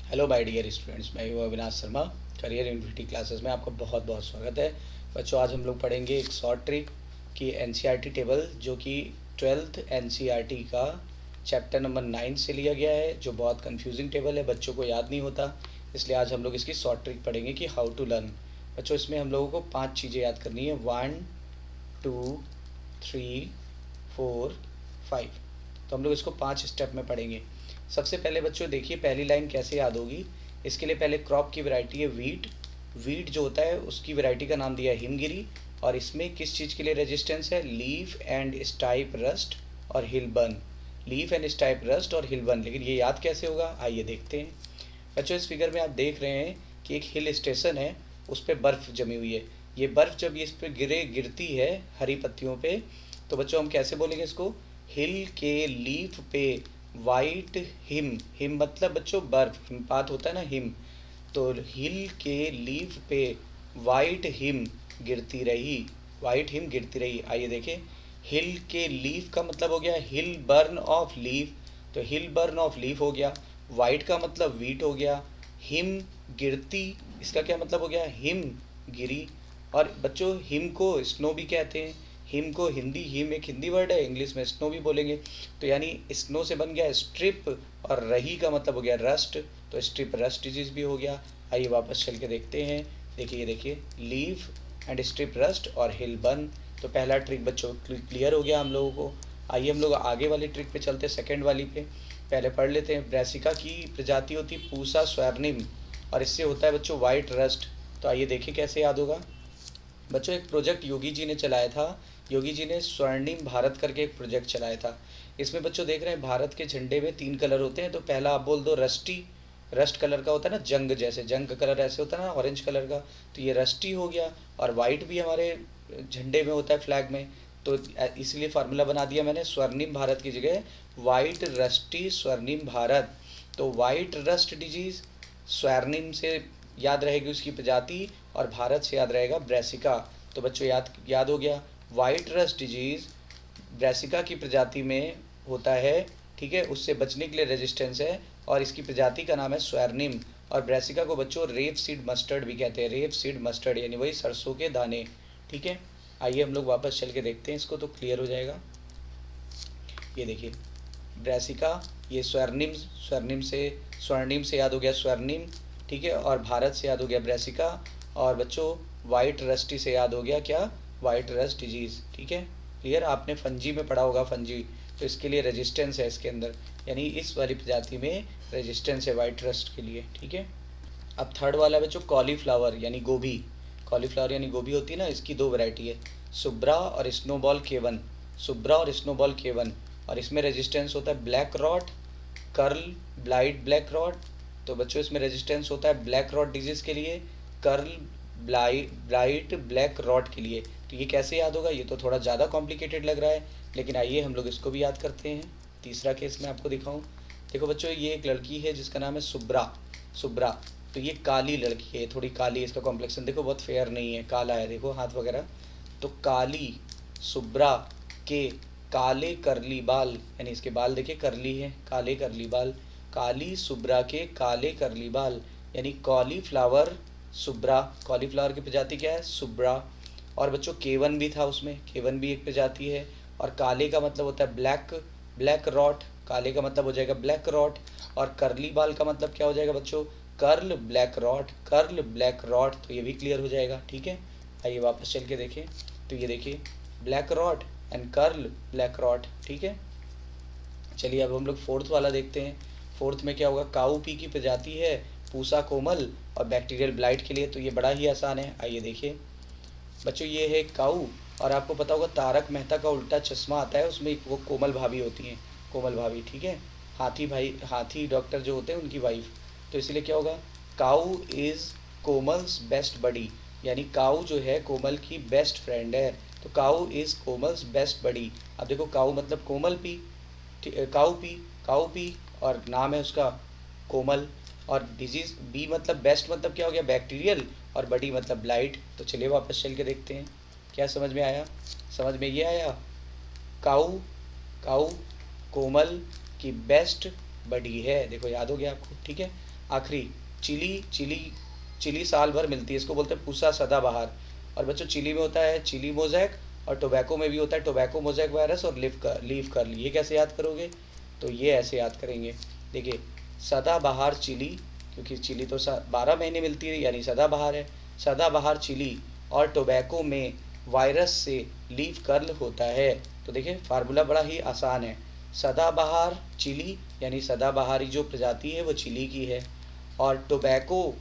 Hello my dear students, मैं हूँ Avinash Sharma. Career university classes में आपका बहुत बहुत स्वागत है। बच्चों, आज हम लोग पढ़ेंगे एक शॉर्ट ट्रिक की एनसीईआरटी टेबल, जो कि 12th एनसीईआरटी का चैप्टर नंबर 9 से लिया गया है, जो बहुत कंफ्यूजिंग टेबल है, बच्चों को याद नहीं होता। इसलिए आज हम लोग इसकी शॉर्ट ट्रिक पढ़ेंगे कि हाउ टू लर्न। बच्चों, इसमें हम लोगों को 5 चीज़ें याद करनी है। 1 2 3 4 5। तो हम लोग इसको 5 स्टेप में पढ़ेंगे। सबसे पहले बच्चों देखिए, पहली लाइन कैसे याद होगी। इसके लिए पहले क्रॉप की वैरायटी है वीट। वीट जो होता है उसकी वैरायटी का नाम दिया है हिमगिरी। और इसमें किस चीज़ के लिए रेजिस्टेंस है? लीफ एंड स्टाइप रस्ट और हिलबर्न। लीफ एंड स्टाइप रस्ट और हिलबर्न। लेकिन ये याद कैसे होगा, आइए देखते हैं। बच्चों, इस फिगर में आप देख रहे हैं कि एक हिल स्टेशन है, उस पर बर्फ़ जमी हुई है। ये बर्फ़ जब इस पर गिरती है हरी पत्तियों पे, तो बच्चों हम कैसे बोलेंगे इसको? हिल के लीफ पे वाइट हिम। हिम मतलब बच्चों बर्फ़, हिमपात होता है ना, हिम। तो हिल के लीफ पे वाइट हिम गिरती रही। वाइट हिम गिरती रही। आइए देखें, हिल के लीफ का मतलब हो गया हिल बर्न ऑफ लीफ। तो हिल बर्न ऑफ लीफ हो गया। वाइट का मतलब वीट हो गया। हिम गिरती, इसका क्या मतलब हो गया? हिम गिरी। और बच्चों, हिम को स्नो भी कहते हैं। हिम को हिंदी, हिम एक हिंदी वर्ड है, इंग्लिश में स्नो भी बोलेंगे। तो यानी स्नो से बन गया स्ट्रिप, और रही का मतलब हो गया रस्ट। तो स्ट्रिप रस्ट डिजीज भी हो गया। आइए वापस चल के देखते हैं। देखिए देखिए, लीफ एंड स्ट्रिप रस्ट और हिल बर्न। तो पहला ट्रिक बच्चों क्लियर हो गया हम लोगों को। आइए हम लोग आगे वाली ट्रिक पे चलते, सेकंड वाली पे। पहले पढ़ लेते हैं। ब्रैसिका की प्रजाति होती है पूसा स्वर्निम, और इससे होता है बच्चों वाइट रस्ट। तो आइए देखिए कैसे याद होगा। बच्चों, एक प्रोजेक्ट योगी जी ने चलाया था। योगी जी ने स्वर्णिम भारत करके एक प्रोजेक्ट चलाया था। इसमें बच्चों देख रहे हैं भारत के झंडे में 3 कलर होते हैं। तो पहला आप बोल दो रस्टी। रस्ट कलर का होता है ना, जंग जैसे, जंग का कलर ऐसे होता है ना, ऑरेंज कलर का। तो ये रस्टी हो गया। और वाइट भी हमारे झंडे में होता है, फ्लैग में। तो इसलिए फार्मूला बना दिया मैंने, स्वर्णिम भारत की जगह वाइट रस्टी स्वर्णिम भारत। तो वाइट रस्ट डिजीज, स्वर्णिम से याद रहेगी उसकी प्रजाति, और भारत से याद रहेगा ब्रैसिका। तो बच्चों याद हो गया। वाइट रस्ट डिजीज ब्रैसिका की प्रजाति में होता है, ठीक है। उससे बचने के लिए रेजिस्टेंस है, और इसकी प्रजाति का नाम है स्वर्निम। और ब्रैसिका को बच्चों रेप सीड मस्टर्ड भी कहते हैं। रेप सीड मस्टर्ड यानी वही सरसों के दाने, ठीक है। आइए हम लोग वापस चल के देखते हैं इसको, तो क्लियर हो जाएगा। ये देखिए ब्रैसिका, ये स्वर्निम, स्वर्णिम से याद हो गया स्वर्निम, ठीक है। और भारत से याद हो गया ब्रैसिका। और बच्चों वाइट रस्टी से याद हो गया क्या? वाइट रस्ट डिजीज़, ठीक है। क्लियर? आपने फंजी में पढ़ा होगा, फंजी। तो इसके लिए रेजिस्टेंस है इसके अंदर, यानी इस वाली प्रजाति में रेजिस्टेंस है वाइट रस्ट के लिए, ठीक है। अब थर्ड वाला बच्चों कॉलीफ्लावर यानी गोभी। कॉलीफ्लावर यानी गोभी होती है ना, इसकी 2 वैरायटी है, सुब्रा और स्नोबॉल केवन। सुब्रा और स्नोबॉल केवन। और इसमें रेजिस्टेंस होता है black rot, curl, blight black rot. तो बच्चों इसमें रेजिस्टेंस होता है ब्लैक रॉट डिजीज़ के लिए, कर्ल ब्लाइट ब्लैक रॉट के लिए। तो ये कैसे याद होगा? ये तो थोड़ा ज़्यादा कॉम्प्लिकेटेड लग रहा है, लेकिन आइए हम लोग इसको भी याद करते हैं। तीसरा केस मैं आपको दिखाऊं। देखो बच्चों, ये एक लड़की है जिसका नाम है सुब्रा। सुब्रा, तो ये काली लड़की है, थोड़ी काली। इसका कॉम्प्लेक्शन देखो बहुत फेयर नहीं है, काला है, देखो हाथ वगैरह। तो काली सुब्रा के काले करली बाल, यानी इसके बाल देखिए करली है, काले करली बाल। काली सुब्रा के काले करली बाल, यानी कॉलीफ्लावर सुब्रा। कॉलीफ्लावर की प्रजाति क्या है? सुब्रा। और बच्चों केवन भी था उसमें, केवन भी एक प्रजाति है। और काले का मतलब होता है ब्लैक, ब्लैक रॉट। काले का मतलब हो जाएगा ब्लैक रॉट। और करली बाल का मतलब क्या हो जाएगा बच्चों? Curl black rot, curl black rot. तो ये भी क्लियर हो जाएगा, ठीक है। आइए वापस चल के देखें। तो ये देखिए black rot and curl black rot, ठीक है। चलिए अब हम लोग फोर्थ वाला देखते हैं। फोर्थ में क्या होगा? काऊ पी की प्रजाति है पूसा कोमल और बैक्टीरियल ब्लाइट के लिए। तो ये बड़ा ही आसान है, आइए देखिए बच्चों। ये है काऊ, और आपको पता होगा तारक मेहता का उल्टा चश्मा आता है, उसमें वो कोमल भाभी होती हैं, कोमल भाभी, ठीक है। हाथी भाई, हाथी डॉक्टर जो होते हैं उनकी वाइफ। तो इसलिए क्या होगा? काऊ इज़ कोमल्स बेस्ट बडी, यानी काऊ जो है कोमल की बेस्ट फ्रेंड है। तो काऊ इज़ कोमल्स बेस्ट बडी। अब देखो काऊ मतलब कोमल पी, काऊ पी, काऊ पी, और नाम है उसका कोमल। और डिजीज़ बी मतलब बेस्ट, मतलब क्या हो गया? बैक्टीरियल। और बडी मतलब ब्लाइट। तो चलिए वापस चल के देखते हैं क्या समझ में आया। समझ में ये आया, काऊ, काऊ कोमल की बेस्ट बडी है। देखो याद हो गया आपको, ठीक है। आखिरी चिली चिली चिली साल भर मिलती है, इसको बोलते हैं पूसा सदाबहार। और बच्चों चिली में होता है चिली मोज़ैक, और टोबैको में भी होता है टोबैको मोज़ैक वायरस और लीफ कर्ल। ये कैसे याद करोगे? तो ये ऐसे याद करेंगे, देखिए सदाबहार चिली, क्योंकि चिली तो 12 महीने मिलती है यानी सदाबहार है। सदाबहार चिली और टोबैको में वायरस से लीफ कर्ल होता है। तो देखिए फार्मूला बड़ा ही आसान है, सदाबहार चिली यानी सदाबहारी जो प्रजाति है वो चिली की है, और टोबैको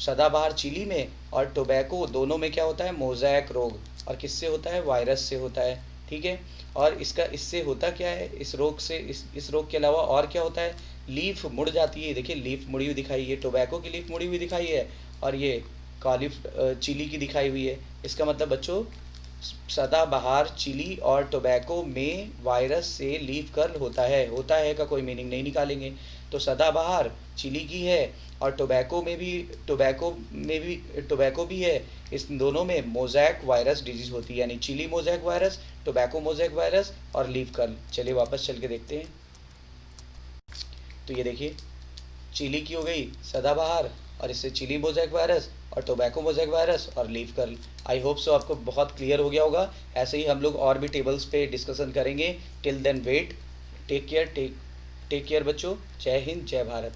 सदाबहार चिली में और टोबैको दोनों में क्या होता है? मोज़ैक रोग। और किससे होता है? वायरस से होता है, ठीक है। और इससे होता क्या है? इस रोग से इस रोग के अलावा और क्या होता है? लीफ मुड़ जाती है, देखिए लीफ मुड़ी हुई दिखाई है, टोबैको की लीफ मुड़ी हुई दिखाई है, और ये कालीफ चिली की दिखाई हुई है। इसका मतलब बच्चों सदाबहार चिली और टोबैको में वायरस से लीफ कर्ल होता है का कोई मीनिंग नहीं निकालेंगे। तो सदाबहार चिली की है और टोबैको भी है, इस दोनों में मोज़ैक वायरस डिजीज़ होती है, यानी chilli mosaic virus, tobacco mosaic virus और लीफ कर्ल। चलिए वापस चल के देखते हैं। तो ये देखिए चिली की हो गई सदाबहार, और इससे चिली मोज़ैक वायरस और टोबैको मोज़ैक वायरस और leaf curl. I hope so आपको बहुत क्लियर हो गया होगा। ऐसे ही हम लोग और भी टेबल्स पे डिस्कशन करेंगे। Till then wait, take care बच्चों। जय हिंद, जय भारत।